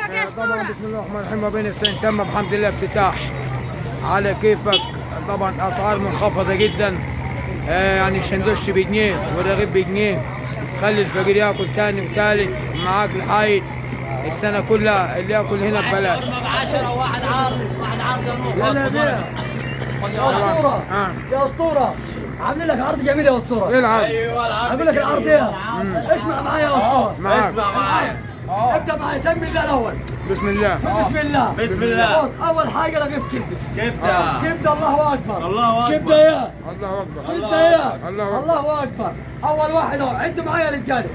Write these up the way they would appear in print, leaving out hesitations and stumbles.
طبعا بسم الله الرحمن الرحيم، ما بين السنين تم بحمد الله افتتاح على كيفك. طبعا اسعار منخفضه جدا، يعني الشندوتش بجنيه والرغيف بجنيه. خلي الفقير ياكل تاني وتالت معاك لحايد السنه كلها، اللي ياكل هنا ببلاش. واحد عارض يلا بيع يا اسطوره. يا اسطوره عاملين لك عرض جميل يا اسطوره. ايه العرض؟ ايوه العرض عامل لك العرض ايه؟ اسمع معايا يا اسطوره. اسمع معايا. ابدا معايا، سمي الله الاول. بسم الله. بسم الله. بسم الله. بص، اول حاجه رغيف كبده. كبده. كبده الله اكبر. الله اكبر. كبده يا الله اكبر. كبده يا الله اكبر. اول واحد اهو، عدوا معايا يا رجاله.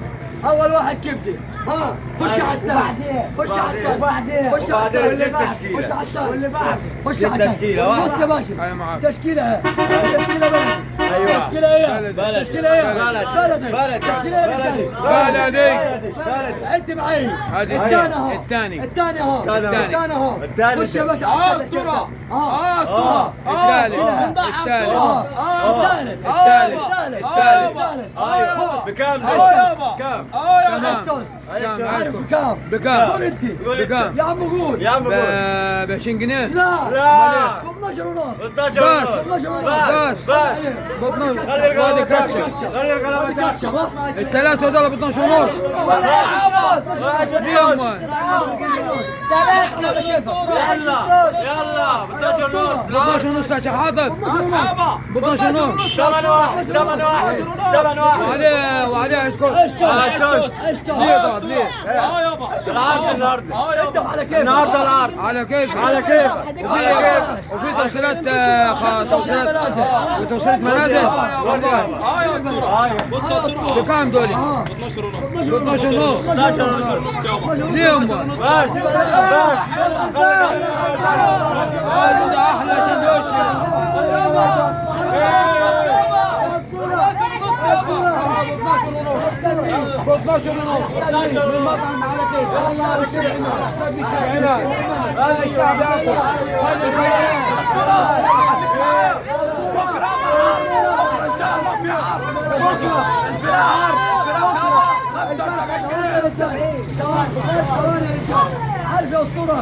اول واحد كبده. ها خش على الثاني. خش على الثاني. وبعدين خش على الثاني. اللي التشكيله. خش على الثاني. واللي بعد. خش على التشكيلة الثاني. واحدة. بص يا باشا. أيوة معاك. تشكيله تشكيله بلدي. أيوة. تشكيله ايه؟ بلدي. تشكيله ايه؟ بلدي. بلدي. تشكيله ايه؟ بلدي. بلدي. عد معي. هذه الثاني اهو. الثاني. الثاني اهو. الثاني. الثاني اهو. الثاني. خش يا باشا. اسطوره. اسطوره. الثالث. الثالث. الثالث. الثالث. الثالث. ايوه بكام كام؟ بكام؟ بكام؟ قول انت. بكام؟ يا عم قول. يا عم قول. ب 20 جنيه؟ لا لا. ب 12 ونص. 12 ونص. 12 ونص. بس. ب 12. خلي القلم هذه كاتشة. كاتشة. خلي القلم كاتشة. الثلاثة دول ب 12 ونص. ليه أمال؟ يلا 12 ونص. ب 12 ونص يا شيخ حاضر. ب 12 ونص. ثمن واحد. ثمن واحد. ثمن واحد. وعليه اسكت. ليه طبعا ليه؟ العرض النهارده. انت على كيف؟ النهارده العرض. على كيف؟ على كيفك. على كيفك. وفي توصيلات وتوصيلات منازل. والله بص يا اسطوره بكام دول؟ 12 ونص. ب 12 ونص. 12 ونص. ليه أمال؟ بس. هذا أحلى سندوتش. ب 12 ونص من مطعم على كيف. والله الشعب هنا. خلي الشعب ياكل. خلي الفقير. عارف يا اسطوره،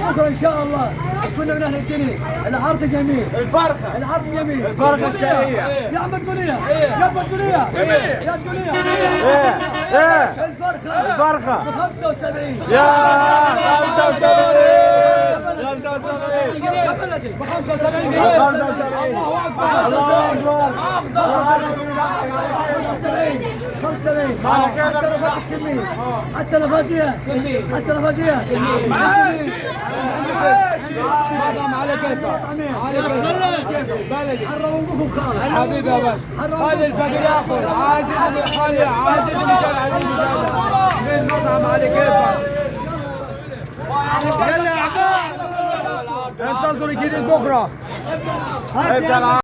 بكره ان شاء الله كنا من اهل الدنيا. العرض جميل. الفرخة. العرض جميل. الفرخة الشهية. يا عم تقول ايه؟ يا عم تقول ايه؟ يا تقول ايه؟ ايه الفرخه. الفرخة. ب 75. يا 75. 75. يا بلدي ب 75 جنيه. 75. الله أكبر. 75. حتى لو فاتك كمية. حتى لو فاتية. حتى لو فاتية. مطعم على كيف. على كيف. بلدي. حرموكم خالص. حبيبي يا باشا. خلي الفقير ياكل. عايز من مطعم على كيفك. يلا يا عباد. انتظروا الجديد بكره. ابدأ